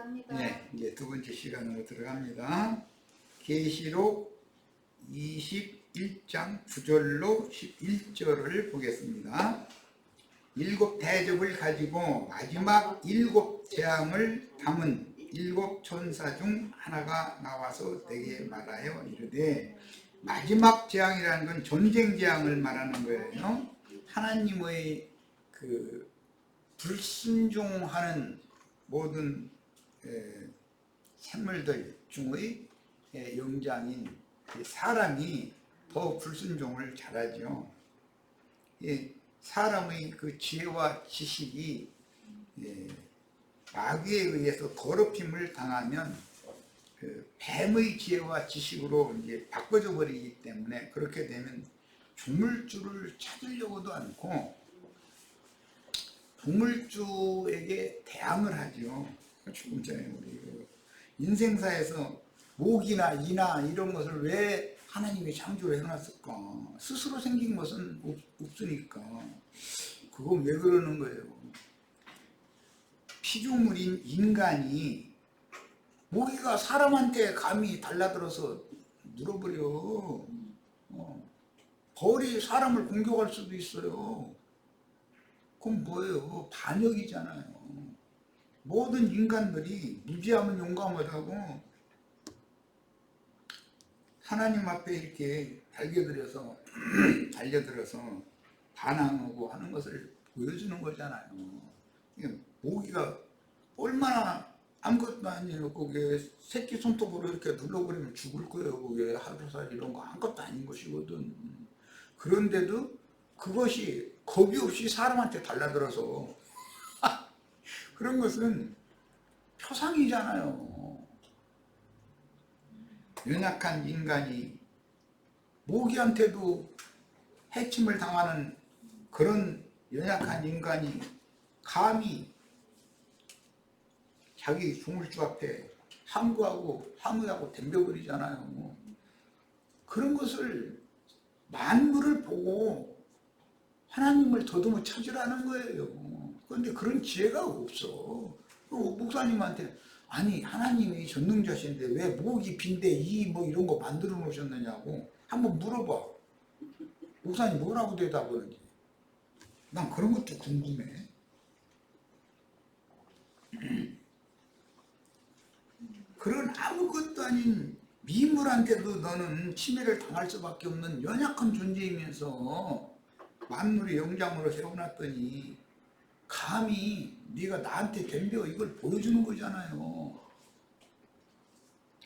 감사합니다. 네, 이제 두 번째 시간으로 들어갑니다. 계시록 21장 9절로 11절을 보겠습니다. 일곱 대접을 가지고 마지막 일곱 재앙을 담은 일곱 천사 중 하나가 나와서 내게 말하여 이르되, 마지막 재앙이라는 건 전쟁 재앙을 말하는 거예요. 하나님의 그 불순종하는 모든 생물들 중의 영장인 사람이 더 불순종을 잘하죠. 사람의 그 지혜와 지식이 마귀에 의해서 더럽힘을 당하면 그 뱀의 지혜와 지식으로 이제 바꿔져 버리기 때문에, 그렇게 되면 조물주를 찾으려고도 않고 조물주에게 대항을 하죠. 조금 전에 우리 인생사에서 목이나 이나 이런 것을 왜 하나님이 창조를 해놨을까? 스스로 생긴 것은 없으니까. 그건 왜 그러는 거예요? 피조물인 인간이 모기가 사람한테 감히 달라들어서 물어버려. 벌이 사람을 공격할 수도 있어요. 그건 뭐예요? 반역이잖아요. 모든 인간들이 무지하면 용감하다고 하나님 앞에 이렇게 달려들어서 반항하고 하는 것을 보여주는 거잖아요. 모기가 얼마나 아무것도 아니고 그게 새끼 손톱으로 이렇게 눌러버리면 죽을 거예요. 그게 하루살 이런 거 아무것도 아닌 것이거든. 그런데도 그것이 겁이 없이 사람한테 달라들어서 그런 것은 표상이잖아요. 연약한 인간이 모기한테도 해침을 당하는 그런 연약한 인간이 감히 자기 조물주 앞에 항의하고 덤벼버리잖아요. 그런 것을 만물을 보고 하나님을 더듬어 찾으라는 거예요. 그런데 그런 지혜가 없어. 목사님한테 아니 하나님이 전능자신데 왜 목이 빈대 이 뭐 이런 거 만들어 놓으셨느냐고 한번 물어봐. 목사님 뭐라고 대답하는지. 난 그런 것도 궁금해. 그런 아무것도 아닌 미물한테도 너는 침해를 당할 수밖에 없는 연약한 존재이면서 만물의 영장으로 세워놨더니 감히 네가 나한테 덤벼 이걸 보여주는 거잖아요.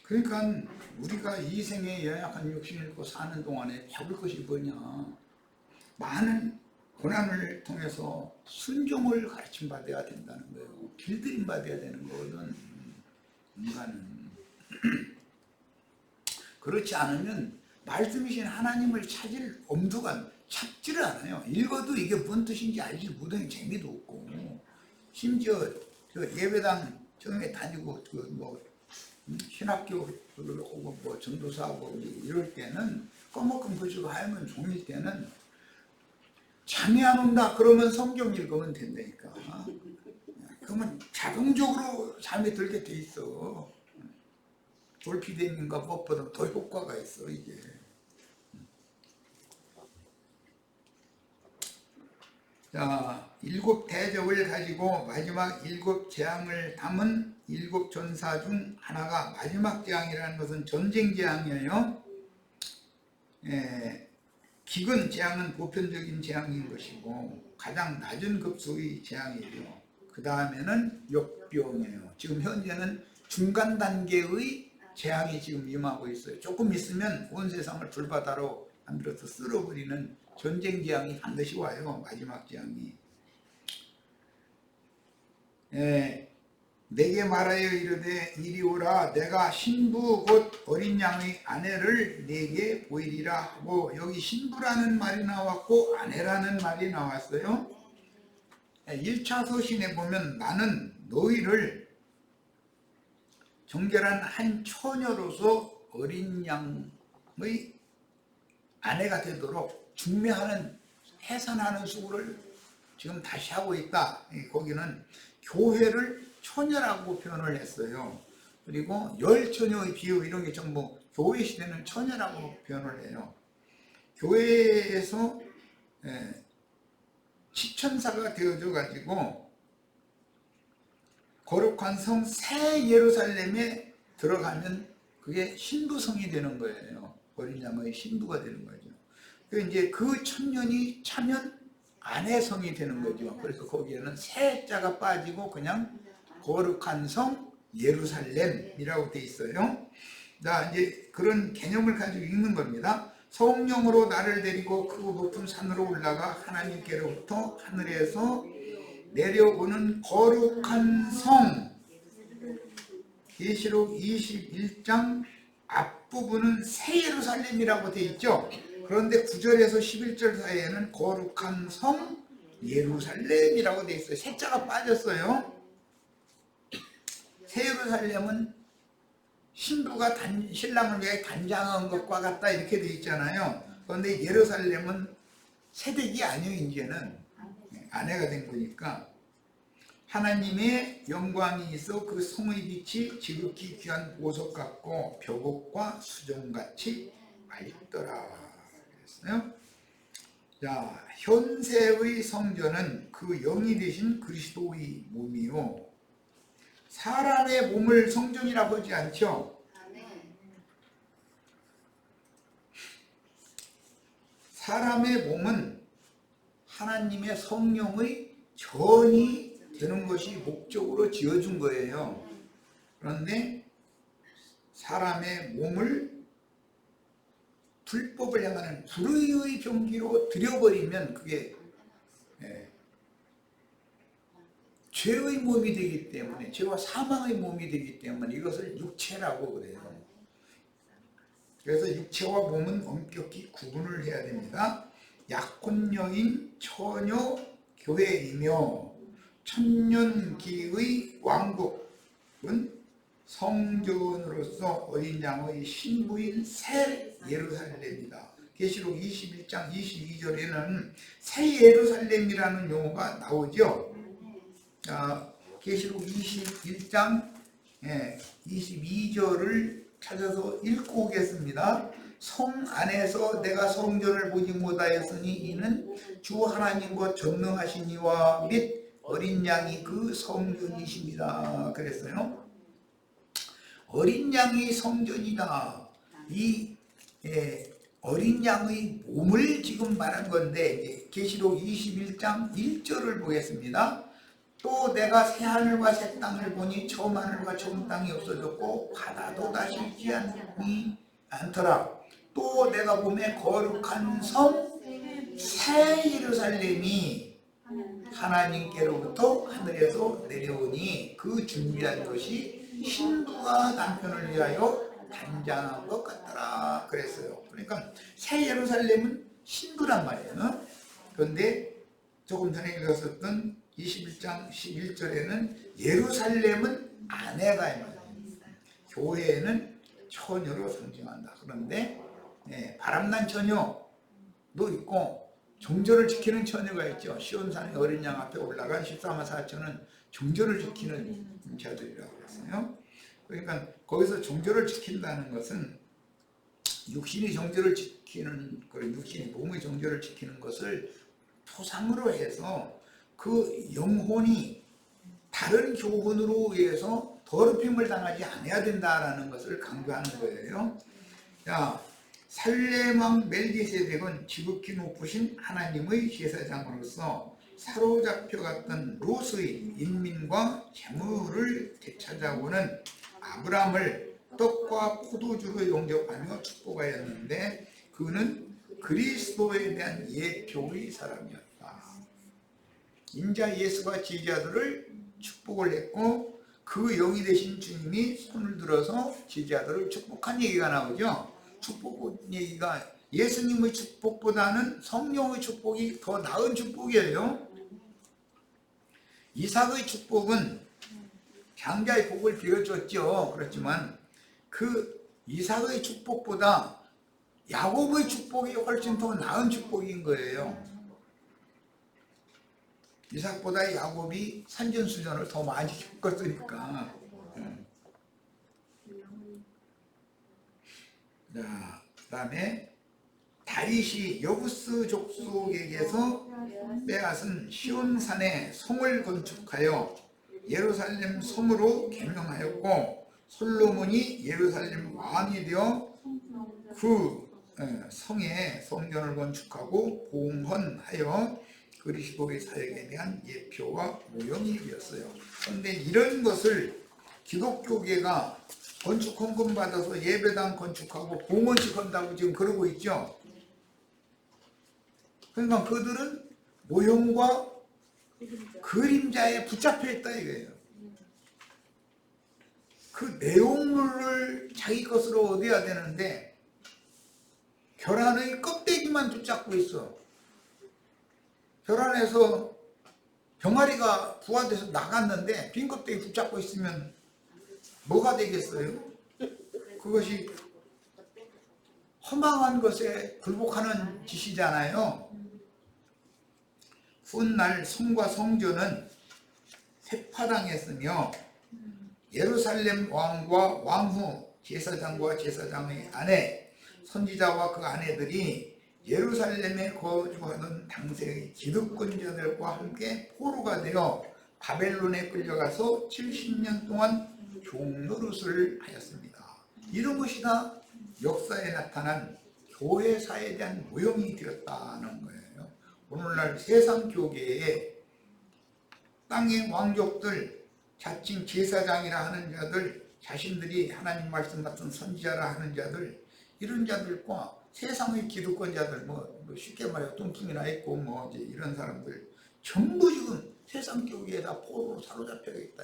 그러니까 우리가 이 생에 연약한 육신을 입고 사는 동안에 배울 것이 뭐냐, 많은 고난을 통해서 순종을 가르침 받아야 된다는 거예요. 길들임 받아야 되는 거거든. 인간은 그렇지 않으면 말씀이신 하나님을 찾을 엄두가 찾지를 않아요. 읽어도 이게 무슨 뜻인지 알지 못하니 재미도 없고, 심지어 그 예배당 처음에 다니고 신학교 오고 뭐 전도사하고 이럴 때는 꺼먹금 보시고 하면 종일 때는 잠이 안 온다 그러면 성경 읽으면 된다니까. 그러면 자동적으로 잠이 들게 돼 있어. 돌피디님과 무엇보다 더 효과가 있어 이게. 자, 일곱 대접을 가지고 마지막 일곱 재앙을 담은 일곱 전사 중 하나가, 마지막 재앙이라는 것은 전쟁 재앙이에요. 기근 재앙은 보편적인 재앙인 것이고 가장 낮은 급수의 재앙이죠. 그 다음에는 역병이에요. 지금 현재는 중간 단계의 재앙이 지금 임하고 있어요. 조금 있으면 온 세상을 불바다로 만들어서 쓸어버리는 전쟁 재앙이 반드시 와요. 마지막 재앙이. 내게 말하여 이르되 이리 오라, 내가 신부 곧 어린 양의 아내를 내게 보이리라 하고, 여기 신부라는 말이 나왔고 아내라는 말이 나왔어요. 1차 서신에 보면 나는 너희를 정결한 한 처녀로서 어린 양의 아내가 되도록 중매하는, 해산하는 수고를 지금 다시 하고 있다. 거기는 교회를 처녀라고 표현을 했어요. 그리고 열처녀의 비유 이런 게 전부 교회 시대는 처녀라고 표현을 해요. 교회에서 시천사가 되어져 가지고 거룩한 성 새 예루살렘에 들어가면 그게 신부성이 되는 거예요. 어린 양의 신부가 되는 거죠. 이제 그 천년이 차면 아내성이 되는 거죠. 그래서 거기에는 새 자가 빠지고 그냥 거룩한 성 예루살렘이라고 돼 있어요. 자, 이제 그런 개념을 가지고 읽는 겁니다. 성령으로 나를 데리고 그 높은 산으로 올라가 하나님께로부터 하늘에서 내려오는 거룩한 성. 계시록 21장 앞부분은 새 예루살렘이라고 돼 있죠. 그런데 9절에서 11절 사이에는 거룩한 성 예루살렘이라고 돼 있어요. 새 자가 빠졌어요. 새 예루살렘은 신부가 신랑을 위해 단장한 것과 같다 이렇게 돼 있잖아요. 그런데 예루살렘은 새댁이 아니에요. 이제는 아내가 된 거니까 하나님의 영광이 있어 그 성의 빛이 지극히 귀한 보석 같고 벽옥과 수정같이 맑더라 그랬어요. 자, 현세의 성전은 그 영이 되신 그리스도의 몸이요, 사람의 몸을 성전이라고 하지 않죠. 사람의 몸은 하나님의 성령의 전이 되는 것이 목적으로 지어준 거예요. 그런데 사람의 몸을 불법을 향하는 불의의 병기로 들여버리면 그게 죄의 몸이 되기 때문에, 죄와 사망의 몸이 되기 때문에 이것을 육체라고 그래요. 그래서 육체와 몸은 엄격히 구분을 해야 됩니다. 약혼녀인 처녀 교회이며 천년기의 왕국은 성전으로서 어린 양의 신부인 새 예루살렘이다. 계시록 21장 22절에는 새 예루살렘이라는 용어가 나오죠. 계시록 21장 22절을 찾아서 읽고 오겠습니다. 성 안에서 내가 성전을 보지 못하였으니 이는 주 하나님과 전능하신 이와 및 어린 양이 그 성전이십니다. 그랬어요. 어린 양이 성전이다. 이 어린 양의 몸을 지금 말한 건데, 계시록 21장 1절을 보겠습니다. 또 내가 새 하늘과 새 땅을 보니 처음 하늘과 처음 땅이 없어졌고 바다도 다시 있지 않더라. 또 내가 보매 거룩한 성 새 예루살렘이 하나님께로부터 하늘에서 내려오니 그 준비한 것이 신부가 남편을 위하여 단장한 것 같더라 그랬어요. 그러니까 새 예루살렘은 신부란 말이에요. 그런데 조금 전에 읽었었던 21장 11절에는 예루살렘은 아내가 말이에요. 교회에는 처녀로 상징한다. 그런데 바람난 처녀도 있고 정절을 지키는 처녀가 있죠. 시온산의 어린 양 앞에 올라간 14만 4천은 정절을 지키는 자들이라고 했어요. 그러니까 거기서 정절을 지킨다는 것은 육신이 정절을 지키는, 육신이 몸의 정절을 지키는 것을 토상으로 해서 그 영혼이 다른 교훈으로 의해서 더럽힘을 당하지 않아야 된다라는 것을 강조하는 거예요. 자, 살렘왕 멜기세덱은 지극히 높으신 하나님의 제사장으로서 사로잡혀갔던 롯의 인민과 재물을 되찾아오는 아브람을 떡과 포도주로 영접하며 축복하였는데 그는 그리스도에 대한 예표의 사람이었다. 인자 예수가 제자들을 축복을 했고 그 영이 되신 주님이 손을 들어서 제자들을 축복한 얘기가 나오죠. 축복 얘기가 예수님의 축복보다는 성령의 축복이 더 나은 축복이에요. 이삭의 축복은 장자의 복을 빌어줬죠. 그렇지만 그 이삭의 축복보다 야곱의 축복이 훨씬 더 나은 축복인 거예요. 이삭보다 야곱이 산전수전을 더 많이 겪었으니까. 자, 그 다음에 다윗이 여부스 족속에게서 빼앗은 시온산에 성을 건축하여 예루살렘 성으로 개명하였고, 솔로몬이 예루살렘 왕이 되어 그 성에 성전을 건축하고 봉헌하여 그리스도의 사역에 대한 예표와 모형이 되었어요. 그런데 이런 것을 기독교계가 건축 헌금 받아서 예배당 건축하고 봉헌식 한다고 지금 그러고 있죠. 그러니까 그들은 모형과 그림자에 붙잡혀 있다 이거예요. 그 내용물을 자기 것으로 얻어야 되는데 결안의 껍데기만 붙잡고 있어. 결안에서 병아리가 부화돼서 나갔는데 빈 껍데기 붙잡고 있으면 뭐가 되겠어요? 그것이 허망한 것에 굴복하는 짓이잖아요. 훗날 성과 성전은 쇠파당했으며 예루살렘 왕과 왕후, 제사장과 제사장의 아내, 선지자와 그 아내들이 예루살렘에 거주하던 당시의 기득권자들과 함께 포로가 되어 바벨론에 끌려가서 70년 동안 종노릇을 하였습니다. 이런 것이 다 역사에 나타난 교회사에 대한 모형이 되었다는 거예요. 오늘날 세상 교계에 땅의 왕족들, 자칭 제사장이라 하는 자들, 자신들이 하나님 말씀 같은 선지자라 하는 자들, 이런 자들과 세상의 기득권자들, 쉽게 말해 뚱뚱이나 있고 이제 이런 사람들 전부 지금 세상 교계에다 포로로 사로잡혀 있다.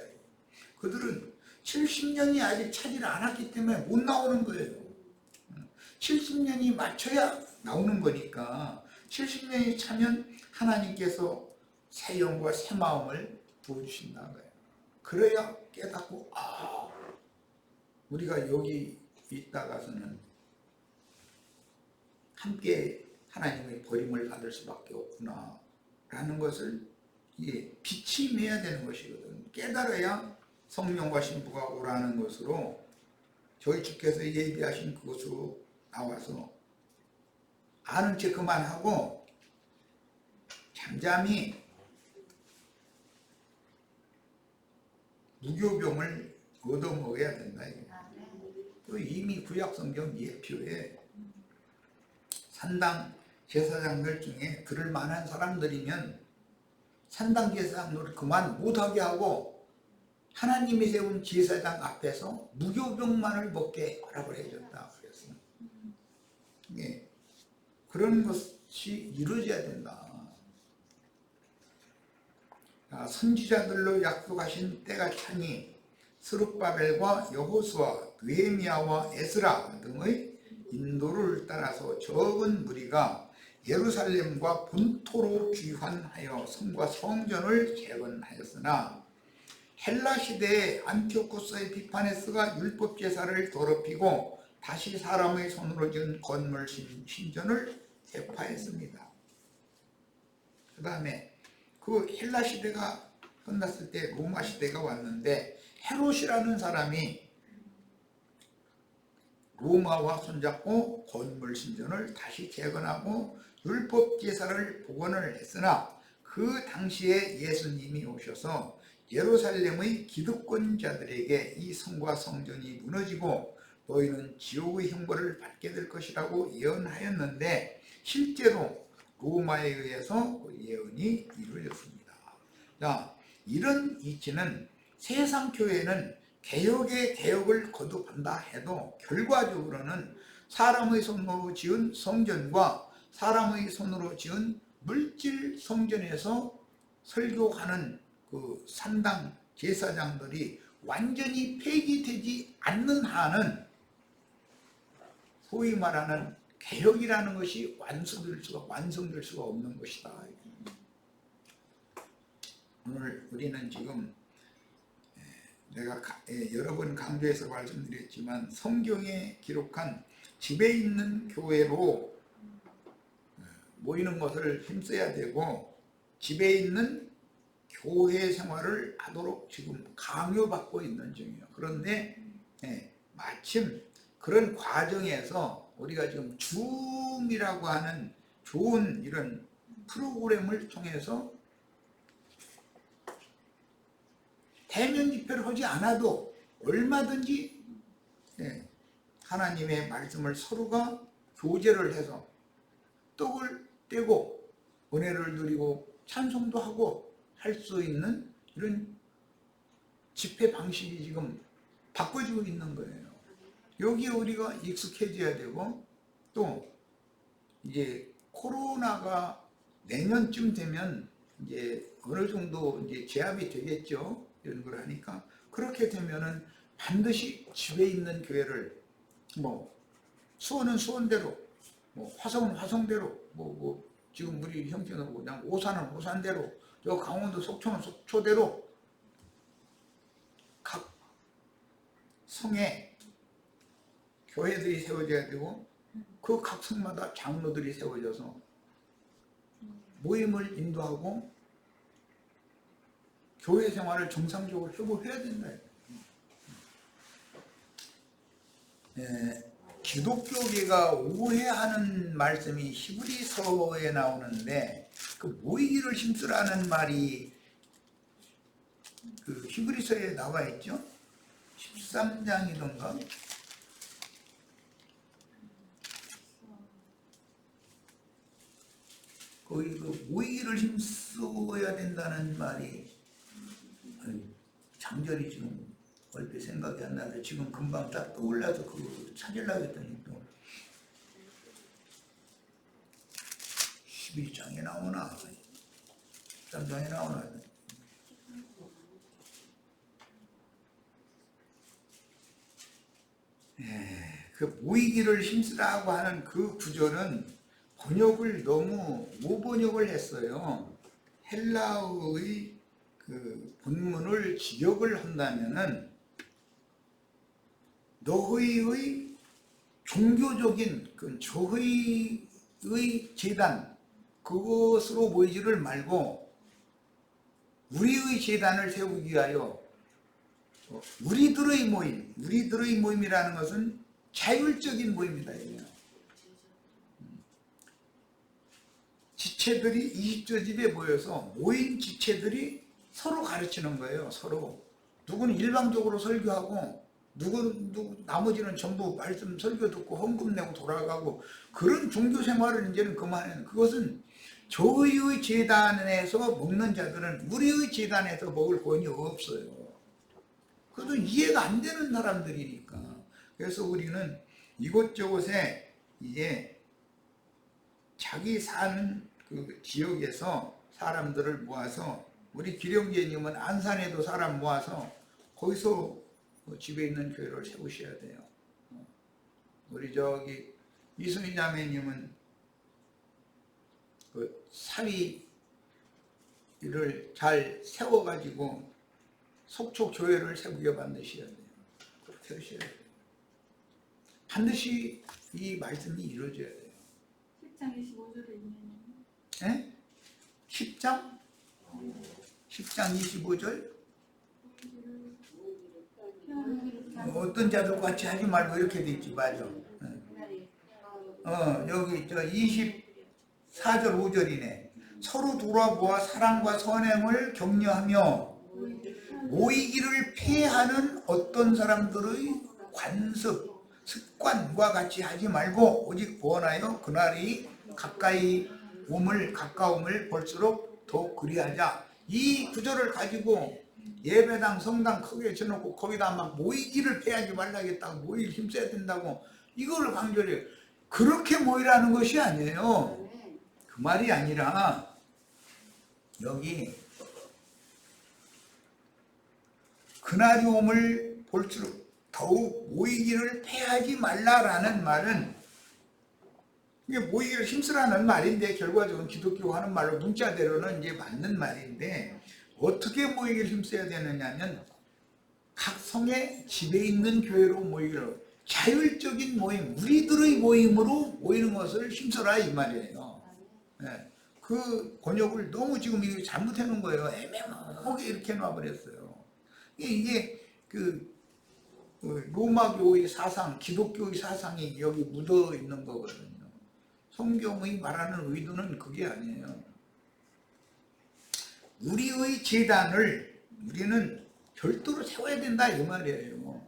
그들은 70년이 아직 차지를 않았기 때문에 못 나오는 거예요. 70년이 맞춰야 나오는 거니까 70년이 차면 하나님께서 새 영과 새 마음을 부어주신다는 거예요. 그래야 깨닫고 우리가 여기 있다가서는 함께 하나님의 버림을 받을 수밖에 없구나 라는 것을 빛이 매야 되는 것이거든. 깨달아야 성령과 신부가 오라는 것으로 저희 주께서 예비하신 그것으로 나와서 아는 체 그만하고 잠잠히 무교병을 얻어먹어야 된다. 이미 구약성경 예표에 산당 제사장들 중에 들을 만한 사람들이면 산당 제사장을 그만 못하게 하고 하나님이 세운 제사장 앞에서 무교병만을 먹게 허락을 해줬다. 그랬어요. 그런 것이 이루어져야 된다. 선지자들로 약속하신 때가 차니 스룹바벨과 여호수아, 느헤미야와 에스라 등의 인도를 따라서 적은 무리가 예루살렘과 본토로 귀환하여 성과 성전을 재건하였으나 헬라 시대에 안티오쿠스 에피파네스가 율법 제사를 더럽히고 다시 사람의 손으로 지은 건물 신전을 되파했습니다. 그 다음에 그 헬라 시대가 끝났을 때 로마 시대가 왔는데 헤롯이라는 사람이 로마와 손잡고 건물 신전을 다시 재건하고 율법 제사를 복원을 했으나 그 당시에 예수님이 오셔서 예루살렘의 기득권자들에게 이 성과 성전이 무너지고 너희는 지옥의 형벌을 받게 될 것이라고 예언하였는데 실제로 로마에 의해서 그 예언이 이루어졌습니다. 자, 이런 이치는 세상 교회는 개혁의 개혁을 거듭한다 해도 결과적으로는 사람의 손으로 지은 성전과 사람의 손으로 지은 물질 성전에서 설교하는 그 산당 제사장들이 완전히 폐기되지 않는 한은 소위 말하는 개혁이라는 것이 완성될 수가 없는 것이다. 오늘 우리는 지금 내가 여러 번 강조해서 말씀드렸지만 성경에 기록한 집에 있는 교회로 모이는 것을 힘써야 되고 집에 있는 교회 생활을 하도록 지금 강요받고 있는 중이에요. 그런데 마침 그런 과정에서 우리가 지금 줌이라고 하는 좋은 이런 프로그램을 통해서 대면 집회를 하지 않아도 얼마든지 하나님의 말씀을 서로가 교제를 해서 떡을 떼고 은혜를 누리고 찬송도 하고 할 수 있는 이런 집회 방식이 지금 바꿔지고 있는 거예요. 여기에 우리가 익숙해져야 되고, 또 이제 코로나가 내년쯤 되면 이제 어느 정도 이제 제압이 되겠죠. 이런 걸 하니까 그렇게 되면은 반드시 집에 있는 교회를 수원은 수원대로, 화성은 화성대로, 지금 우리 형제는 그냥 오산은 오산대로, 저 강원도 속초는 속초대로 각 성에 교회들이 세워져야 되고, 그 각 성마다 장로들이 세워져서 모임을 인도하고 교회 생활을 정상적으로 회복해야 된다. 기독교계가 오해하는 말씀이 히브리서에 나오는데, 그 모이기를 힘쓰라는 말이 그 히브리서에 나와 있죠. 13장이던가. 거기 그 모이기를 힘써야 된다는 말이 장절이 지금 얼핏 생각이 안 나는데 지금 금방 딱 떠올라서 그거 찾으려고 했더니 또 11장에 나오나 13장에 나오나. 그 모이기를 힘쓰라고 하는 그 구절은 번역을 너무 오번역을 했어요. 헬라어의 그 본문을 직역을 한다면은 너희의 종교적인 그 저희의 제단, 그것으로 모이지를 말고 우리의 제단을 세우기 위하여 우리들의 모임이라는 것은 자율적인 모임이다. 지체들이 20조 집에 모여서 모인 지체들이 서로 가르치는 거예요. 서로. 누구는 일방적으로 설교하고 나머지는 전부 말씀 설교 듣고 헌금 내고 돌아가고, 그런 종교 생활을 이제는 그만해요. 그것은 저희의 제단에서 먹는 자들은 우리의 제단에서 먹을 권이 없어요. 그것도 이해가 안 되는 사람들이니까. 그래서 우리는 이곳저곳에 이제 자기 사는 그 지역에서 사람들을 모아서, 우리 기령제님은 안산에도 사람 모아서 거기서 집에 있는 교회를 세우셔야 돼요. 우리 저기 이순희 자매님은 그 사위를 잘 세워가지고 속초 교회를 세우게 만드셔야 돼요. 그렇게 하셔야 돼요. 반드시 이 말씀이 이루어져야 돼요. 10장 25절에 있네요. 예? 10장? 10장 25절? 어떤 자들과 같이 하지 말고 이렇게 돼 있지. 맞아. 여기 저 24절 5절이네. 서로 돌아보아 사랑과 선행을 격려하며 모이기를 폐하는 어떤 사람들의 관습, 습관과 같이 하지 말고 오직 구원하여 그날이 가까움을 볼수록 더 그리하자. 이 구절을 가지고 예배당 성당 크게 쳐놓고 거기다 막 모이기를 폐하지 말라겠다고, 모이기 힘써야 된다고 이거를 강조해요. 그렇게 모이라는 것이 아니에요. 그 말이 아니라 여기 그날이 오을 볼수록 더욱 모이기를 폐하지 말라라는 말은, 이게 모이기를 힘쓰라는 말인데 결과적으로 기독교가 하는 말로 문자대로는 이제 맞는 말인데, 어떻게 모이기를 힘써야 되느냐면 각 성의 집에 있는 교회로 모이기를, 자율적인 모임, 우리들의 모임으로 모이는 것을 힘써라 이 말이에요. 네. 그 번역을 너무 지금 이게 잘못해 놓은 거예요. 애매모호하게 이렇게 놔버렸어요. 이게 그 로마교의 사상, 기독교의 사상이 여기 묻어 있는 거거든요. 성경의 말하는 의도는 그게 아니에요. 우리의 제단을 우리는 별도로 세워야 된다 이 말이에요.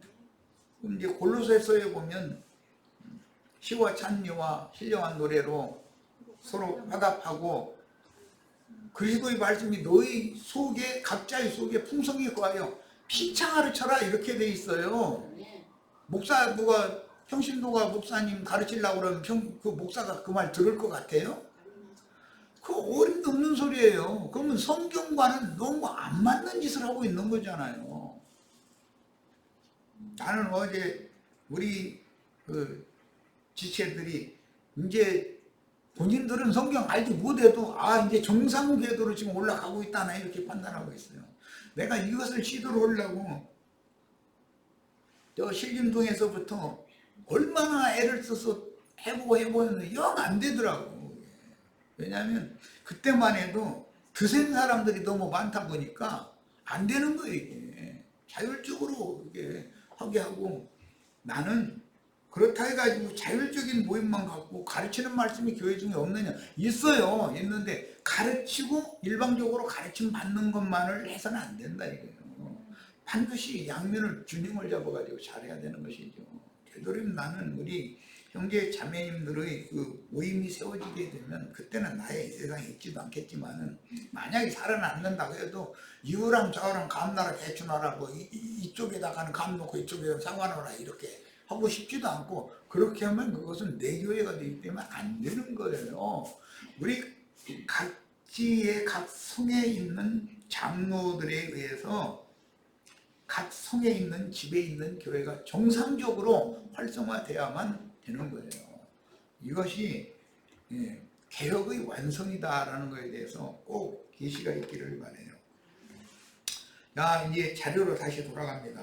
그럼 이제 골로새서에 보면 시와 찬미와 신령한 노래로 서로 화답하고 그리스도의 말씀이 너희 속에 각자의 속에 풍성히 거하여 피창하를 쳐라 이렇게 돼 있어요. 목사 누가 평신도가 목사님 가르치려고 그러면 그 목사가 그 말 들을 것 같아요? 그 어림도 없는 소리예요. 그러면 성경과는 너무 안 맞는 짓을 하고 있는 거잖아요. 나는 어제 우리 그 지체들이 이제 본인들은 성경 알지 못해도 이제 정상 궤도로 지금 올라가고 있다나 이렇게 판단하고 있어요. 내가 이것을 시도를 하려고 저 신림동에서부터 얼마나 애를 써서 해보고 했는데 영 안 되더라고. 왜냐하면 그때만 해도 드센 사람들이 너무 많다 보니까 안 되는 거예요. 이게 자율적으로 이게 하게 하고, 나는 그렇다 해가지고 자율적인 모임만 갖고 가르치는 말씀이 교회 중에 없느냐? 있어요. 있는데 가르치고 일방적으로 가르침 받는 것만을 해서는 안 된다 이거예요. 반드시 양면을 균형을 잡아가지고 잘해야 되는 것이죠. 되도록 나는 우리 형제 자매님들의 그 모임이 세워지게 되면 그때는 나의 이 세상에 있지도 않겠지만은, 만약에 살아남는다고 해도 이거랑 저거랑 감나라 대추나라고 이쪽에다가는 감 놓고 이쪽에다 상관하라 이렇게 하고 싶지도 않고, 그렇게 하면 그것은 내 교회가 되기 때문에 안 되는 거예요. 우리 각지의 각 성에 있는 장로들에 의해서 각 성에 있는 집에 있는 교회가 정상적으로 활성화돼야만 되는 거예요. 이것이 개혁의 완성이다라는 것에 대해서 꼭 계시가 있기를 바라요. 자, 이제 자료로 다시 돌아갑니다.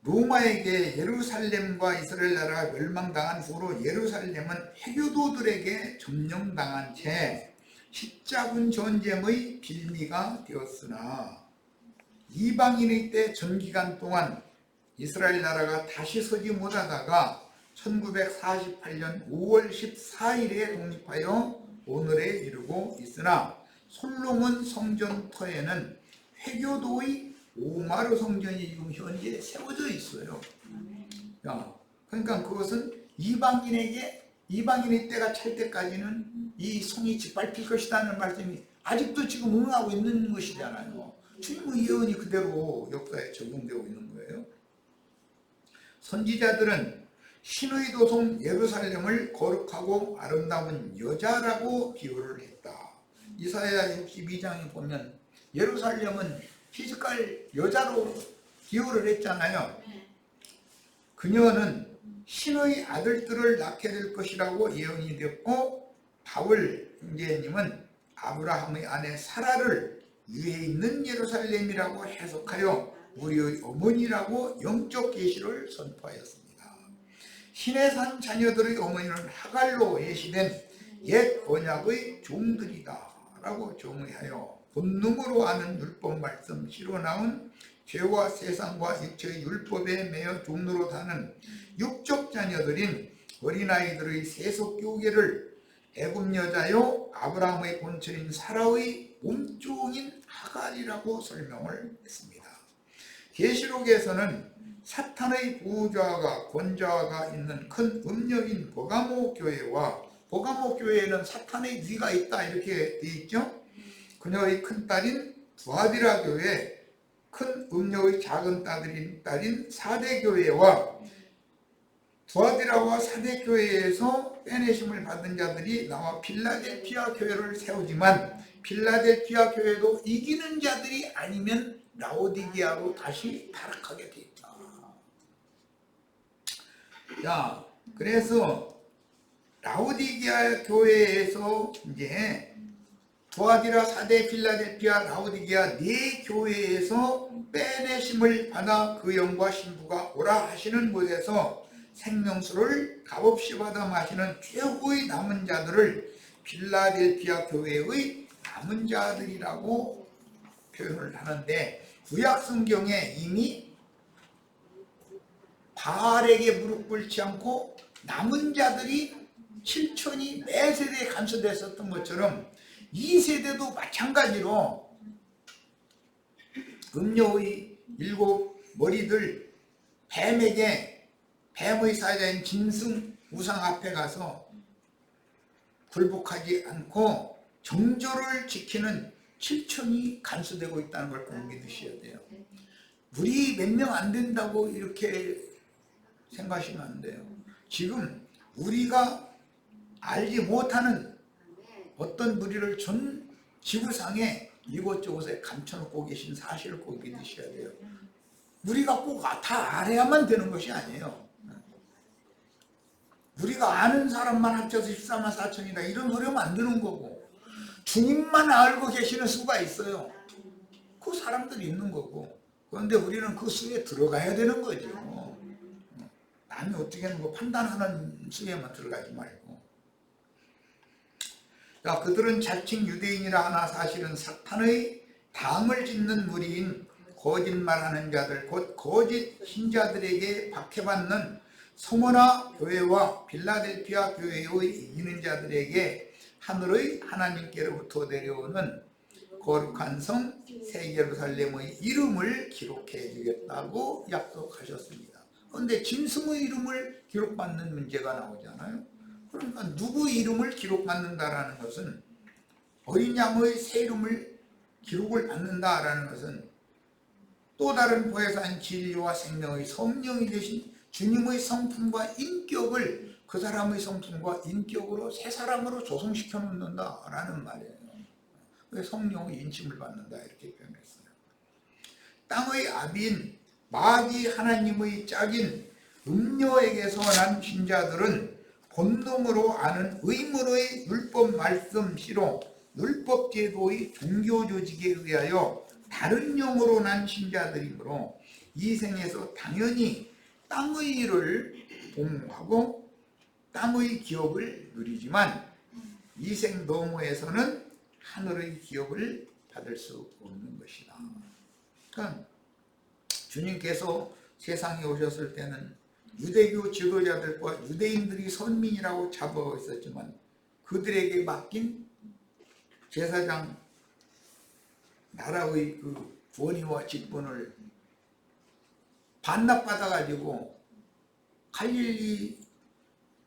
로마에게 예루살렘과 이스라엘 나라가 멸망당한 후로 예루살렘은 해교도들에게 점령당한 채 십자군 전쟁의 빌미가 되었으나, 이방인의 때 전기간 동안 이스라엘 나라가 다시 서지 못하다가 1948년 5월 14일에 독립하여 오늘에 이르고 있으나, 솔로몬 성전터에는 회교도의 오마르 성전이 지금 현재 세워져 있어요. 그러니까 그것은 이방인의 때가 찰 때까지는 이 성이 짓밟힐 것이라는 말씀이 아직도 지금 응하고 있는 것이잖아요. 주님의 예언이 그대로 역사에 적용되고 있는 거예요. 선지자들은 신의 도성 예루살렘을 거룩하고 아름다운 여자라고 비유를 했다. 이사야 62장에 보면 예루살렘은 피지컬 여자로 비유를 했잖아요. 그녀는 신의 아들들을 낳게 될 것이라고 예언이 되었고, 바울 형제님은 아브라함의 아내 사라를 위에 있는 예루살렘이라고 해석하여 우리의 어머니라고 영적 계시를 선포하였습니다. 신의 산 자녀들의 어머니는 하갈로 예시된 옛 언약의 종들이다 라고 정의하여 본능으로 아는 율법 말씀 시로 나온 죄와 세상과 육체의 율법에 매여 종로로 사는 육적 자녀들인 어린아이들의 세속교계를 애굽 여자요 아브라함의 본처인 사라의 몸종인 하갈이라고 설명을 했습니다. 계시록에서는 사탄의 보좌가 권좌가 있는 큰 음녀인 버가모 교회와, 버가모 교회에는 사탄의 뉘가 있다 이렇게 되어 있죠. 그녀의 큰딸인 두아디라 교회, 큰 음녀의 작은 딸인 사대교회와 두아디라와 사대교회에서 빼내심을 받은 자들이 나와 필라델피아 교회를 세우지만, 필라델피아 교회도 이기는 자들이 아니면 라오디게아로 다시 타락하게 되어 있다. 자, 그래서 라오디게아 교회에서 이제 두아디라, 사대, 필라델피아, 라오디게아 네 교회에서 빼내심을 받아 그 영과 신부가 오라 하시는 곳에서 생명수를 값없이 받아 마시는 최후의 남은 자들을 빌라델피아 교회의 남은 자들이라고 표현을 하는데, 구약 성경에 이미 바알에게 무릎 꿇지 않고 남은 자들이 7천이 매 세대에 간수됐었던 것처럼 이 세대도 마찬가지로 음녀의 7 머리들 뱀에게, 뱀의 사자인 짐승 우상 앞에 가서 굴복하지 않고 정조를 지키는 7천이 간수되고 있다는 걸 꼭 믿으셔야 돼요. 우리 몇 명 안 된다고 이렇게 생각하시면 안 돼요. 지금 우리가 알지 못하는 어떤 무리를 전 지구상에 이곳저곳에 감춰놓고 계신 사실을 꼭 믿으셔야 돼요. 우리가 꼭 다 알아야만 되는 것이 아니에요. 우리가 아는 사람만 합쳐서 14만 4천이다 이런 소리 하면 안 되는 거고, 주님만 알고 계시는 수가 있어요. 그 사람들이 있는 거고, 그런데 우리는 그 수에 들어가야 되는 거죠. 남이 어떻게 하는 거 판단하는 수에만 들어가지 말고. 자, 그들은 자칭 유대인이라 하나 사실은 사탄의 당을 짓는 무리인 거짓말하는 자들, 곧 거짓 신자들에게 박해받는 소모나 교회와 빌라델피아 교회의 이기는 자들에게 하늘의 하나님께로부터 내려오는 거룩한 성 새 예루살렘의 이름을 기록해 주겠다고 약속하셨습니다. 그런데 짐승의 이름을 기록받는 문제가 나오잖아요. 그러니까 누구 이름을 기록받는다라는 것은, 어린 양의 새 이름을 기록을 받는다라는 것은 또 다른 보혜사인 진리와 생명의 성령이 되신 주님의 성품과 인격을 그 사람의 성품과 인격으로 새 사람으로 조성시켜 놓는다라는 말이에요. 성령의 인침을 받는다 이렇게 표현했어요. 땅의 아비인 마귀 하나님의 짝인 음녀에게서 난 신자들은 본능으로 아는 의문의 율법 말씀시로 율법 제도의 종교 조직에 의하여 다른 영으로 난 신자들이므로 이 생에서 당연히 땅의 일을 봉하고 땅의 기업을 누리지만 이 생 너머에서는 하늘의 기업을 받을 수 없는 것이다. 그러니까 주님께서 세상에 오셨을 때는 유대교 지도자들과 유대인들이 선민이라고 잡아 있었지만 그들에게 맡긴 제사장 나라의 그 권위와 직분을 반납받아 가지고 갈릴리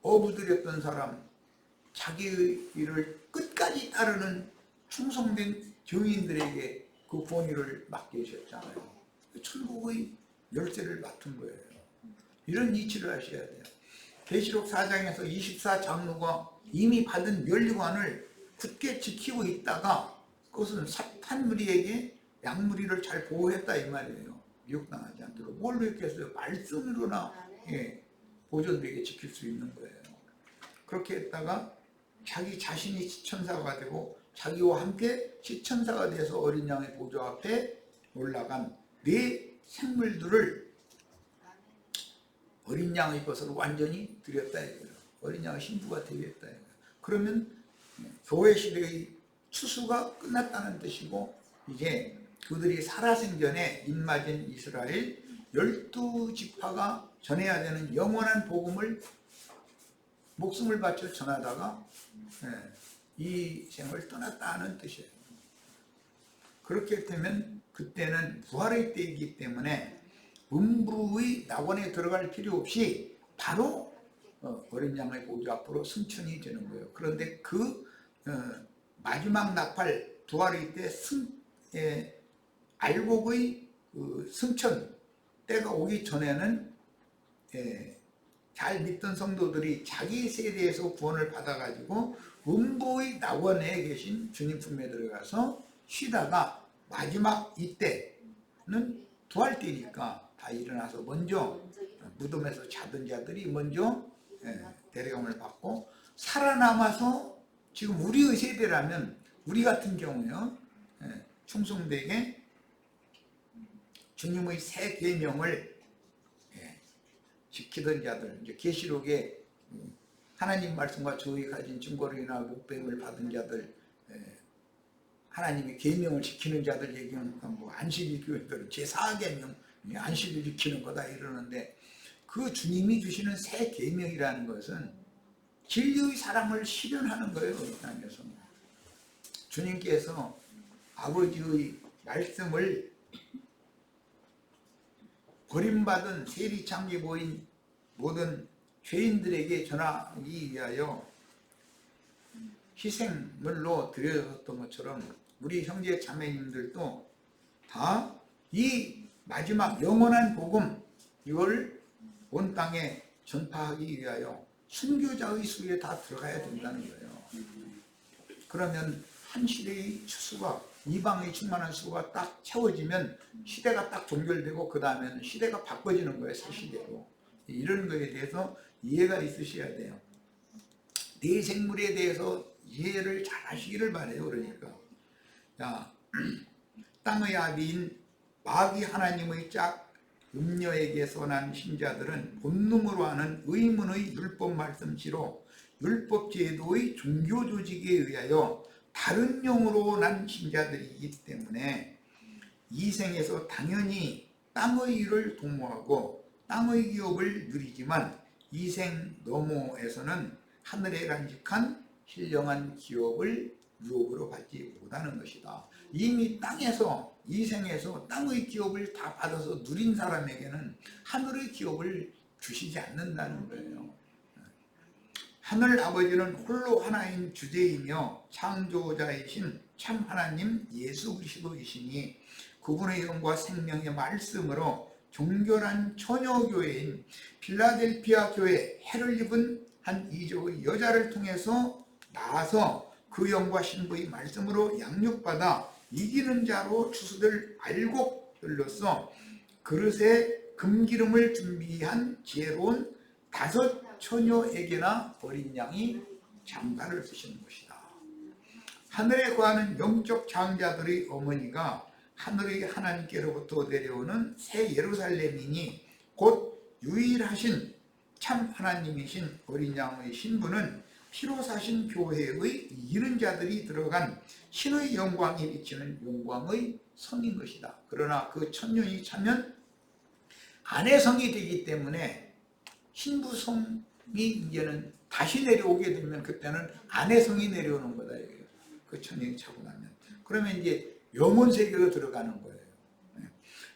어부들이었던 사람, 자기의 일을 끝까지 따르는 충성된 증인들에게 그 권위를 맡기셨잖아요. 천국의 열쇠를 맡은 거예요. 이런 이치를 하셔야 돼요. 계시록 4장에서 24장로가 이미 받은 면류관을 굳게 지키고 있다가 그것은 사탄 무리에게 양무리를 잘 보호했다 이 말이에요. 미혹당하지 않도록. 뭘로 했겠어요? 말씀으로나 보존되게 지킬 수 있는 거예요. 그렇게 했다가 자기 자신이 지천사가 되고 자기와 함께 지천사가 돼서 어린 양의 보좌 앞에 올라간 네 생물들을 어린 양의 것을 완전히 드렸다 이거예요. 어린 양의 신부가 되겠다 이거예요. 그러면 교회 시대의 추수가 끝났다는 뜻이고, 이제 그들이 살아생전에 입맞은 이스라엘 12지파가 전해야 되는 영원한 복음을 목숨을 바쳐 전하다가 이 생을 떠났다는 뜻이에요. 그렇게 되면 그때는 부활의 때이기 때문에 음부의 낙원에 들어갈 필요 없이 바로 어린 양의 보좌 앞으로 승천이 되는 거예요. 그런데 그 마지막 나팔 부활의 때 알곡의 그 승천 때가 오기 전에는 잘 믿던 성도들이 자기 세대에서 구원을 받아가지고 음부의 낙원에 계신 주님 품에 들어가서 쉬다가 마지막 이때는 부활 때니까 다 일어나서 먼저 무덤에서 자던 자들이 먼저 대령을 받고, 살아남아서 지금 우리의 세대라면 우리 같은 경우요 충성되게 주님의 새 계명을 지키던 자들, 이제 계시록에 하나님 말씀과 저희 가진 증거로 인하 목배임을 받은 자들, 하나님의 계명을 지키는 자들 얘기하니까 뭐 안식일 교회들 제4계명 안식일 지키는 거다 이러는데, 그 주님이 주시는 새 계명이라는 것은 진리의 사랑을 실현하는 거예요. 이 땅에서 주님께서 아버지의 말씀을 버림받은 세리창기보인 모든 죄인들에게 전하기 위하여 희생물로 드려졌던 것처럼 우리 형제 자매님들도 다 이 마지막 영원한 복음, 이걸 온 땅에 전파하기 위하여 순교자의 수에 다 들어가야 된다는 거예요. 그러면 한 시대의 추수가, 이방의 충만한 수가 딱 채워지면 시대가 딱 종결되고 그 다음에는 시대가 바꿔지는 거예요. 새 시대로. 이런 거에 대해서 이해가 있으셔야 돼요. 내 생물에 대해서 이해를 잘 하시기를 바래요. 그러니까 자, 땅의 아비인 마귀 하나님의 짝 음녀에게서 난 신자들은 본능으로 하는 의문의 율법 말씀치로 율법 제도의 종교 조직에 의하여 다른 영으로 난 신자들이기 때문에 이 생에서 당연히 땅의 일을 도모하고 땅의 기업을 누리지만 이 생 너머에서는 하늘에 간직한 신령한 기업을 유업으로 받지 못하는 것이다. 이미 땅에서, 이 생에서 땅의 기업을 다 받아서 누린 사람에게는 하늘의 기업을 주시지 않는다는 거예요. 하늘 아버지는 홀로 하나인 주제이며 창조자이신 참 하나님 예수 그리스도이시니 그분의 영과 생명의 말씀으로 종결한 처녀교회인 필라델피아 교회 해를 입은 한 이적의 여자를 통해서 나아서 그 영과 신부의 말씀으로 양육받아 이기는 자로 추수될 알곡들로서 그릇에 금기름을 준비한 지혜로운 5 처녀에게나 어린 양이 장가를 쓰시는 것이다. 하늘에 거하는 영적 장자들의 어머니가 하늘의 하나님께로부터 내려오는 새 예루살렘이니 곧 유일하신 참 하나님이신 어린 양의 신부는 피로 사신 교회의 이기는 자들이 들어간 신의 영광이 비치는 영광의 성인 것이다. 그러나 그 천년이 차면 아내성이 되기 때문에 신부성이 이제는 다시 내려오게 되면 그때는 아내성이 내려오는 거다. 그 천년이 차고 나면. 그러면 이제 영혼 세계로 들어가는 거예요.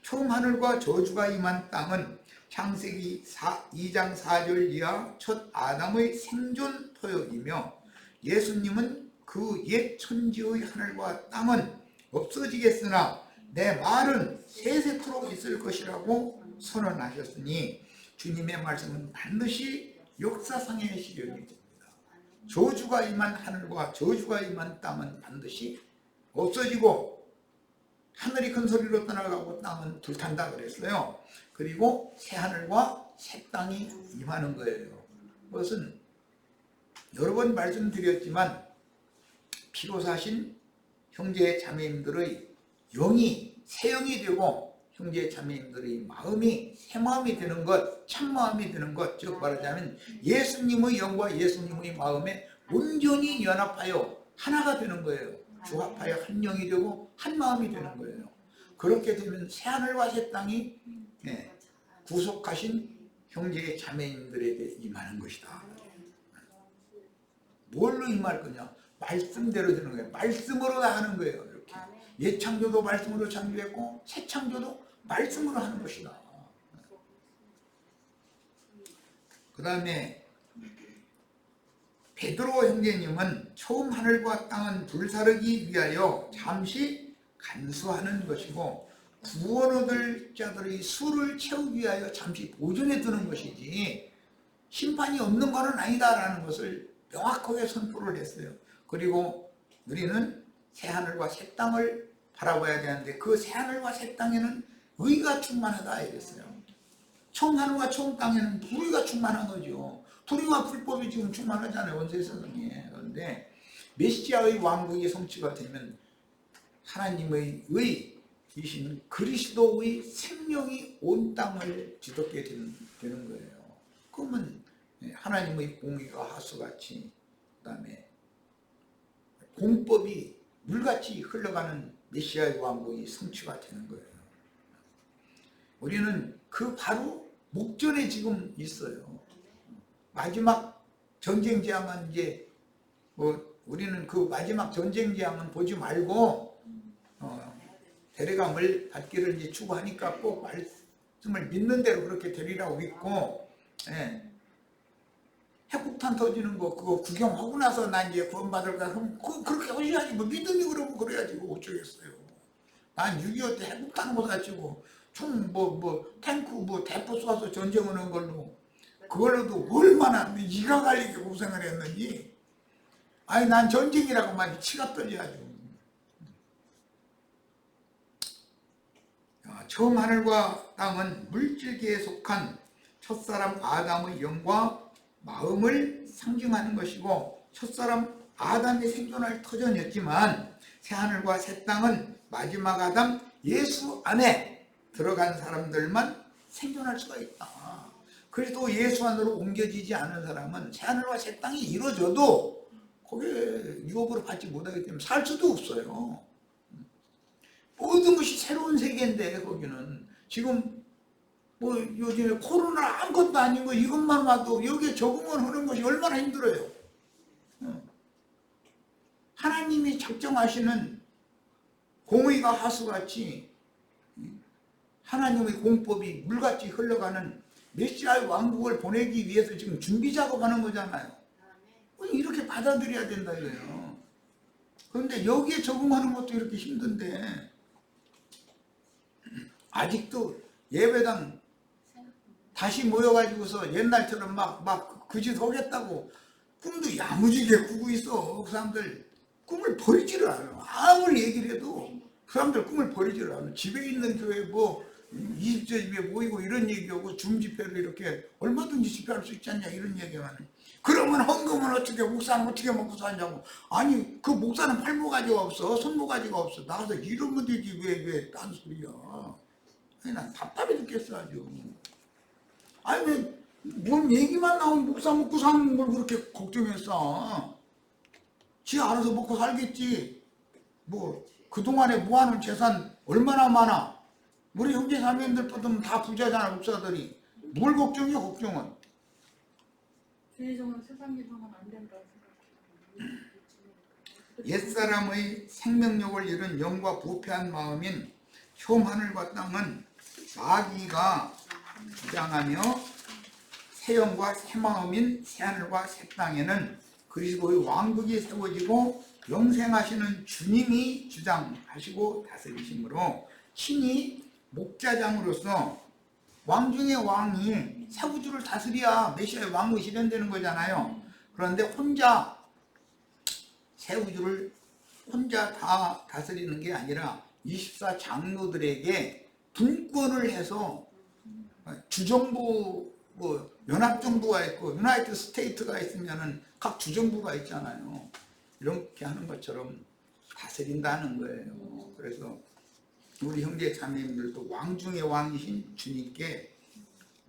처음 하늘과 저주가 임한 땅은 창세기 2장 4절 이하 첫 아담의 생존 토역이며 예수님은 그 옛 천지의 하늘과 땅은 없어지겠으나 내 말은 세세토록 있을 것이라고 선언하셨으니 주님의 말씀은 반드시 역사상의 실현이 됩니다. 저주가 임한 하늘과 저주가 임한 땅은 반드시 없어지고 하늘이 큰 소리로 떠나가고 땅은 불탄다 그랬어요. 그리고 새 하늘과 새 땅이 임하는 거예요. 그것은 여러 번 말씀드렸지만 피로 사신 형제 자매님들의 영이 새 영이 되고 형제 자매님들의 마음이 새 마음이 되는 것, 참 마음이 되는 것, 즉 말하자면 예수님의 영과 예수님의 마음에 온전히 연합하여 하나가 되는 거예요. 조합하여 한 영이 되고 한 마음이 되는 거예요. 그렇게 되면 새 하늘과 새 땅이 구속하신 형제 자매님들에게 임하는 것이다. 뭘로 임할 거냐? 말씀대로 되는 거예요. 말씀으로 하는 거예요. 이렇게 옛 창조도 말씀으로 창조했고 새 창조도 말씀으로 하는 것이다. 그 다음에 베드로 형제님은 처음 하늘과 땅은 불사르기 위하여 잠시 간수하는 것이고 구원 얻을 자들의 수를 채우기 위하여 잠시 보존해 두는 것이지 심판이 없는 것은 아니다라는 것을 명확하게 선포를 했어요. 그리고 우리는 새하늘과 새 땅을 바라봐야 되는데 그 새하늘과 새 땅에는 의가 충만하다 이랬어요. 처음 하늘과 처음 땅에는 불의가 충만한 거죠. 불의와 불법이 지금 충만하잖아요. 원세 세상에. 그런데 메시아의 왕국이 성취가 되면 하나님의 의이신 그리스도의 생명이 온 땅을 뒤덮게 되는 거예요. 그러면 하나님의 공의가 하수같이, 그 다음에 공법이 물같이 흘러가는 메시아의 왕국이 성취가 되는 거예요. 우리는 그 바로 목전에 지금 있어요. 마지막 전쟁 재앙은 이제 우리는 그 마지막 전쟁 재앙은 보지 말고 데려감을 받기를 이제 추구하니까 꼭 말씀을 믿는 대로 그렇게 되리라고 믿고, 예. 핵폭탄 터지는 거 그거 구경하고 나서 난 이제 구원받을까 그럼 그렇게 하셔야지. 뭐 믿음이 그러면 그래야지. 뭐 어쩌겠어요. 난 6.25 때 핵폭탄 못 다치고 총 탱크 대포 쏴서 전쟁하는 걸로 그걸로도 얼마나 이가 갈리게 고생을 했는지. 아니 난 전쟁이라고만 치가 떨려가지고. 처음 하늘과 땅은 물질계에 속한 첫사람 아담의 영과 마음을 상징하는 것이고, 첫사람 아담이 생존할 터전이었지만 새하늘과 새 땅은 마지막 아담 예수 안에 들어간 사람들만 생존할 수가 있다. 그래도 예수 안으로 옮겨지지 않은 사람은 새하늘과 새 땅이 이루어져도 거기에 유업으로 받지 못하기 때문에 살 수도 없어요. 모든 것이 새로운 세계인데 거기는 지금 요즘에 코로나 아무것도 아닌 거 이것만 와도 여기에 적응을 하는 것이 얼마나 힘들어요. 하나님이 작정하시는 공의가 하수같이 하나님의 공법이 물같이 흘러가는 메시아의 왕국을 보내기 위해서 지금 준비 작업하는 거잖아요. 이렇게 받아들여야 된다 이거예요. 그런데 여기에 적응하는 것도 이렇게 힘든데 아직도 예배당 다시 모여가지고서 옛날처럼 막 그 짓 하겠다고 꿈도 야무지게 꾸고 있어. 그 사람들 꿈을 버리지를 않아. 아무리 얘기를 해도 그 사람들 꿈을 버리지를 않아. 집에 있는 교회 20조 집에 모이고 이런 얘기하고 줌집회로 이렇게 얼마든지 집회할 수 있지 않냐 이런 얘기만 해. 그러면 헌금은 어떻게, 목사는 어떻게 먹고 사냐고. 아니 그 목사는 팔모가지가 없어, 손모가지가 없어. 나가서 이러면 되지 왜 딴 소리야. 아니 난 답답해 죽겠어 아주. 아니 뭔 얘기만 나오면 목사 먹고 사는 걸 그렇게 걱정했어. 지 알아서 먹고 살겠지. 그동안에 모아놓은 재산 얼마나 많아. 우리 형제 자매들보다 다 부자잖아. 목사들이. 뭘 걱정이야 걱정은. 주의종은 세상 기종은 안 된다고 생각해요. 옛사람의 생명력을 잃은 영과 부패한 마음인 혐 하늘과 땅은 마귀가 주장하며, 새 영과 새 마음인 새 하늘과 새 땅에는 그리스도의 왕국이 세워지고 영생하시는 주님이 주장하시고 다스리심으로 친히 목자장으로서 왕 중의 왕이 새 우주를 다스려야 메시아의 왕국이 실현되는 거잖아요. 그런데 혼자 새 우주를 혼자 다 다스리는 게 아니라 24 장로들에게 분권을 해서 주정부 연합정부가 있고 유나이티드 스테이트가 있으면은 각 주정부가 있잖아요. 이렇게 하는 것처럼 다스린다는 거예요. 그래서 우리 형제 자매님들도 왕 중의 왕이신 주님께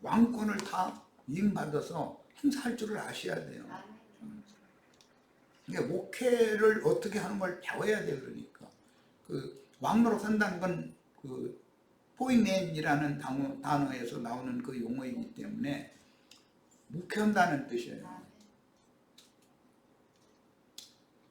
왕권을 다 위임받아서 행사할 줄을 아셔야 돼요. 그러니까 목회를 어떻게 하는 걸 배워야 돼요. 그러니까 왕노로 산다는 건 포이맨이라는 단어에서 나오는 그 용어이기 때문에 목회한다는 뜻이에요.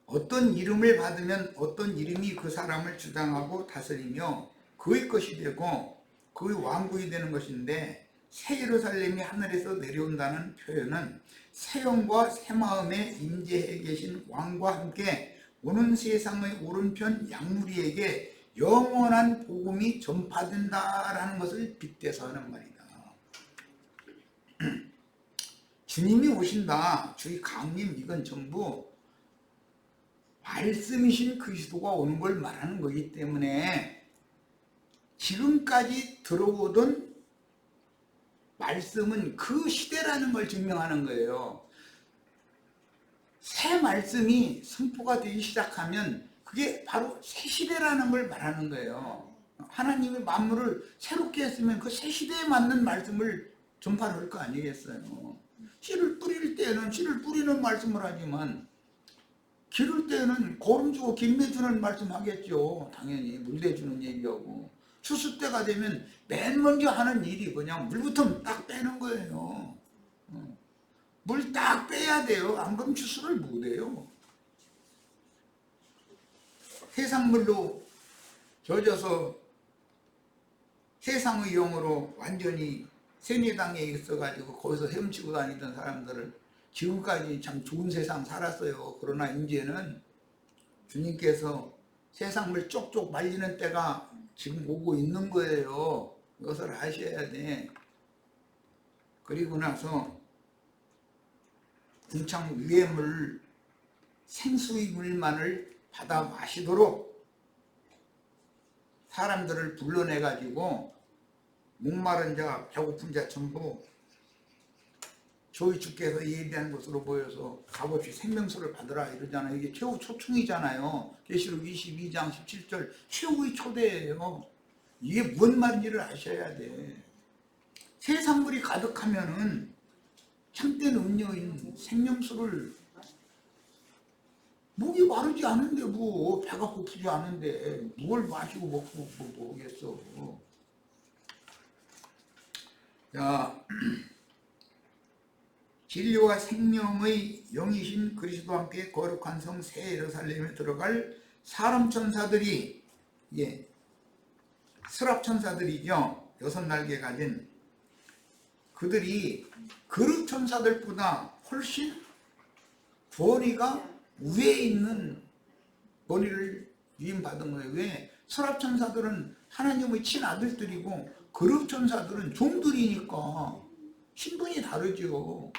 어떤 이름을 받으면 어떤 이름이 그 사람을 주장하고 다스리며 그의 것이 되고 그의 왕국이 되는 것인데, 새 예루살렘이 하늘에서 내려온다는 표현은 새 영과 새 마음에 임재해 계신 왕과 함께 오는 세상의 오른편 양무리에게 영원한 복음이 전파된다라는 것을 빗대서 하는 말이다. 주님이 오신다, 주의 강림, 이건 전부 말씀이신 그리스도가 오는 걸 말하는 거기 때문에 지금까지 들어오던 말씀은 그 시대라는 걸 증명하는 거예요. 새 말씀이 선포가 되기 시작하면 그게 바로 새 시대라는 걸 말하는 거예요. 하나님의 만물을 새롭게 했으면 그 새 시대에 맞는 말씀을 전파를 할 거 아니겠어요. 씨를 뿌릴 때는 씨를 뿌리는 말씀을 하지만 기를 때는 거름 주고 김매 주는 말씀 하겠죠. 당연히 물대 주는 얘기하고 추수 때가 되면 맨 먼저 하는 일이 그냥 물부터 딱 빼는 거예요. 물 딱 빼야 돼요. 안 그러면 추수를 못 해요. 해산물로 젖어서 세상의 영으로 완전히 세뇌당에 있어가지고 거기서 헤엄치고 다니던 사람들을 지금까지 참 좋은 세상 살았어요. 그러나 이제는 주님께서 세상을 쪽쪽 말리는 때가 지금 오고 있는 거예요. 이것을 아셔야 돼. 그리고 나서 궁창 위의 물, 생수의 물만을 받아 마시도록 사람들을 불러내가지고 목마른 자, 배고픈 자 전부 저희 주께서 예비한 곳으로 모여서 값없이 생명수를 받으라 이러잖아요. 이게 최후 초청이잖아요. 계시록 22장 17절 최후의 초대예요. 이게 뭔 말인지를 아셔야 돼. 세상물이 가득하면은 참된 음료인 생명수를 목이 마르지 않은데 뭐 배가 고프지 않은데 뭘 마시고 먹고 뭐겠어. 자, 진리와 생명의 영이신 그리스도와 함께 거룩한 성 새 예루살렘에 들어갈 사람 천사들이 스랍 천사들이죠. 6날개 가진 그들이 그룹 천사들보다 훨씬 권위가 위에 있는 권위를 위임받은 거예요. 왜? 스랍 천사들은 하나님의 친아들들이고 그룹 천사들은 종들이니까 신분이 다르죠.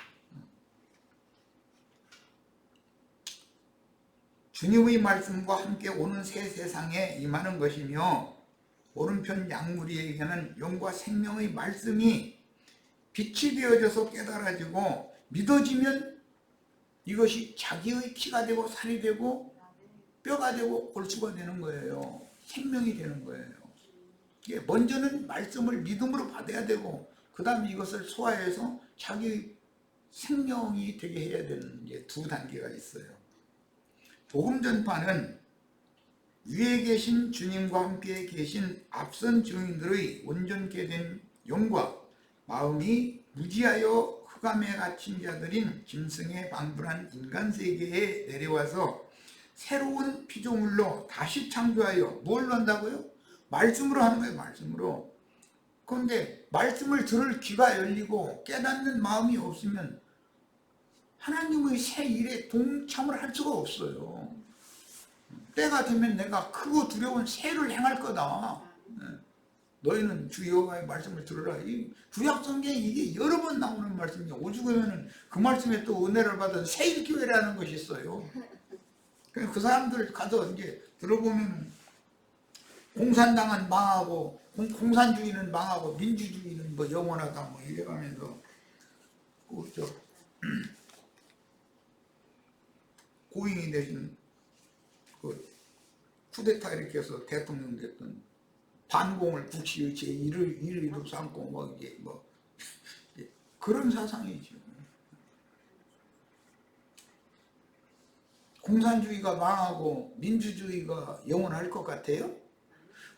주님의 말씀과 함께 오는 새 세상에 임하는 것이며 오른편 양무리에게는 영과 생명의 말씀이 빛이 되어져서 깨달아지고 믿어지면 이것이 자기의 피가 되고 살이 되고 뼈가 되고 골수가 되는 거예요. 생명이 되는 거예요. 먼저는 말씀을 믿음으로 받아야 되고 그 다음에 이것을 소화해서 자기 생명이 되게 해야 되는 이제 두 단계가 있어요. 복음 전파는 위에 계신 주님과 함께 계신 앞선 증인들의 온전케 된 영과 마음이 무지하여 흑암에 갇힌 자들인 짐승에 방불한 인간 세계에 내려와서 새로운 피조물로 다시 창조하여 뭘 한다고요? 말씀으로 하는 거예요. 말씀으로. 그런데 말씀을 들을 귀가 열리고 깨닫는 마음이 없으면 하나님의 새 일에 동참을 할 수가 없어요. 때가 되면 내가 크고 두려운 새를 행할 거다. 너희는 주 여호와의 말씀을 들으라. 이 구약 성경에 이게 여러 번 나오는 말씀이에요. 오죽하면은 그 말씀에 또 은혜를 받은 새일교회라는 것이 있어요. 그 사람들 가서 이제 들어보면 공산당은 망하고 공산주의는 망하고 민주주의는 뭐 영원하다 뭐 이래가면서 저 고인이 되신 그 쿠데타 일으켜서 대통령 됐던 반공을 국시의 제1위로 삼고 뭐 이게 뭐 그런 사상이죠. 공산주의가 망하고 민주주의가 영원할 것 같아요?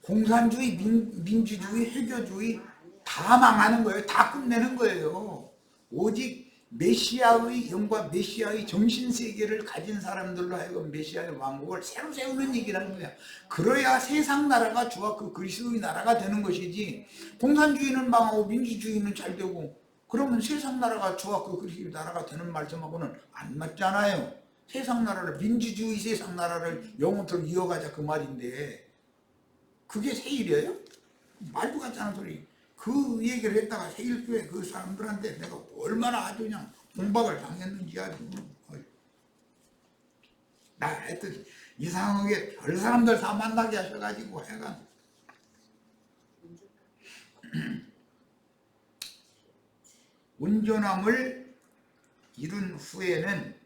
공산주의, 민주주의, 회교주의 다 망하는 거예요. 다 끝내는 거예요. 오직 메시아의 영과 메시아의 정신세계를 가진 사람들로 하여금 메시아의 왕국을 새로 세우는 얘기라는 거야. 그래야 세상 나라가 주와 그 그리스도의 나라가 되는 것이지 공산주의는 망하고 민주주의는 잘 되고 그러면 세상 나라가 주와 그 그리스도의 나라가 되는 말씀하고는 안 맞잖아요. 세상 나라를 민주주의 세상 나라를 영원토록 이어가자 그 말인데 그게 세일이에요? 말도 같지 않은 소리. 그 얘기를 했다가 세일교회 그 사람들한테 내가 얼마나 아주 그냥 공박을 당했는지 아주. 나 하여튼 이상하게 별 사람들 다 만나게 하셔가지고 해가 온전함을 이룬 후에는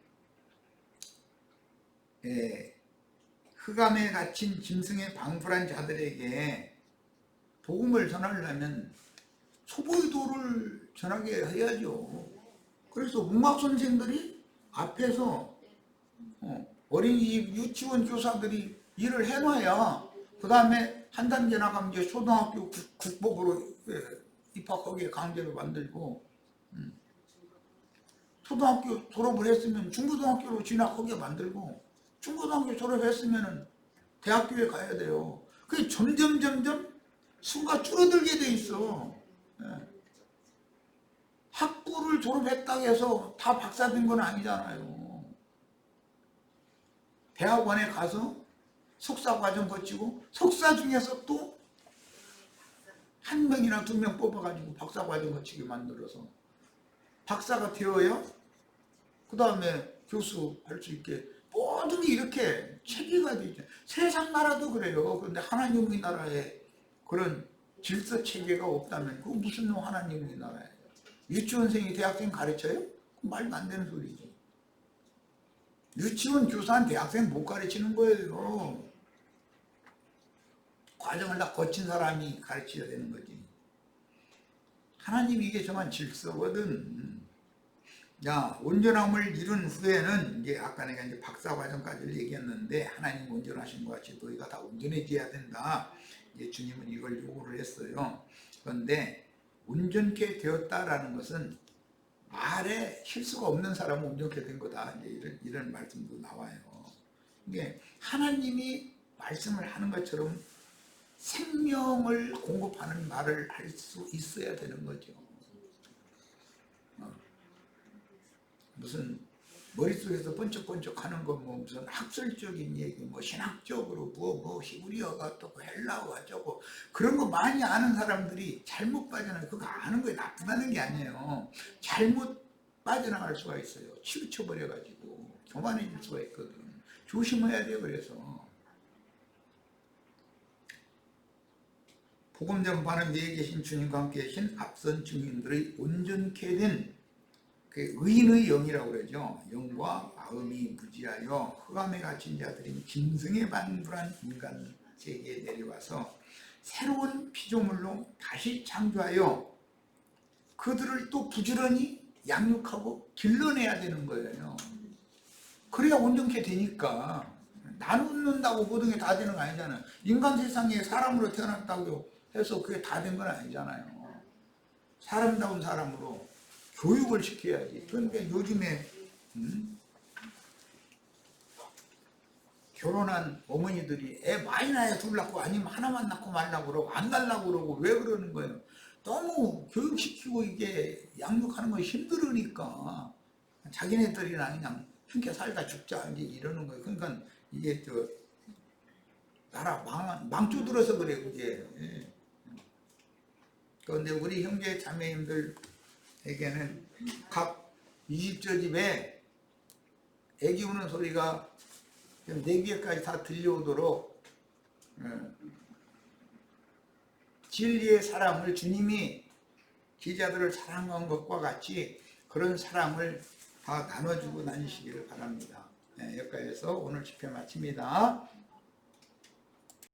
흑암에 갇힌 짐승에 방불한 자들에게 복음을 전하려면 소보의 도를 전하게 해야죠. 그래서 문학 선생들이 앞에서 어린이집 유치원 교사들이 일을 해놔야 그 다음에 한 단계 나가면 이제 초등학교 국법으로 입학하게 강제로 만들고 초등학교 졸업을 했으면 중고등학교로 진학하게 만들고 중고등학교 졸업했으면 대학교에 가야 돼요. 그게 점점 수가 줄어들게 돼 있어. 학부를 졸업했다고 해서 다 박사 된 건 아니잖아요. 대학원에 가서 석사 과정 거치고 석사 중에서 또 한 명이나 두 명 뽑아가지고 박사 과정 거치게 만들어서 박사가 되어야 그 다음에 교수 할 수 있게 모든 게 이렇게 체계가 되죠. 세상 나라도 그래요. 그런데 하나님의 나라에 그런 질서 체계가 없다면 그거 무슨 하나님의 나라예요. 유치원생이 대학생 가르쳐요? 말도 안 되는 소리지. 유치원 교사는 대학생 못 가르치는 거예요. 과정을 다 거친 사람이 가르쳐야 되는 거지. 하나님이 이게 정말 질서거든. 야, 온전함을 이룬 후에는 이제 아까 내가 이제 박사 과정까지를 얘기했는데 하나님 온전하신 것 같이 너희가 다 온전해져야 된다. 이제 주님은 이걸 요구를 했어요. 그런데 온전케 되었다라는 것은 말에 실수가 없는 사람은 온전케 된 거다. 이제 이런 말씀도 나와요. 이게 하나님이 말씀을 하는 것처럼 생명을 공급하는 말을 할 수 있어야 되는 거죠. 무슨 머릿속에서 번쩍번쩍 하는 거 뭐 무슨 학술적인 얘기 뭐 신학적으로 뭐 히브리어가 또 헬라어가 저거 그런 거 많이 아는 사람들이 잘못 빠져나가요. 그거 아는 거에 나쁘다는 게 아니에요. 잘못 빠져나갈 수가 있어요. 치우쳐버려 가지고 교만해질 수가 있거든. 조심해야 돼요. 그래서 복음 전파는 위에 계신 주님과 함께 계신 앞선 증인들의 온전케 된 그 의인의 영이라고 그러죠. 영과 마음이 무지하여 흑암에 갇힌 자들인 짐승에 반불한 인간 세계에 내려와서 새로운 피조물로 다시 창조하여 그들을 또 부지런히 양육하고 길러내야 되는 거예요. 그래야 온전케 되니까. 나눈다고 모든 게 다 되는 거 아니잖아요. 인간 세상에 사람으로 태어났다고 해서 그게 다 된 건 아니잖아요. 사람다운 사람으로 교육을 시켜야지. 그런데 요즘에 결혼한 어머니들이 애 많이 낳아야 둘 낳고 아니면 하나만 낳고 말라고 그러고 안 낳으려고 그러고 왜 그러는 거예요? 너무 교육시키고 이게 양육하는 거 힘들으니까 자기네들이나 그냥 함께 살다 죽자 이제 이러는 거예요. 그러니까 이게 저 나라 망쳐들어서 그래 그게. 그런데 우리 형제 자매님들에게는 각 20저 집에 애기 우는 소리가 4개까지 다 들려오도록 진리의 사랑을 주님이 제자들을 사랑한 것과 같이 그런 사랑을 다 나눠주고 다니시기를 바랍니다. 여기까지 해서 오늘 집회 마칩니다.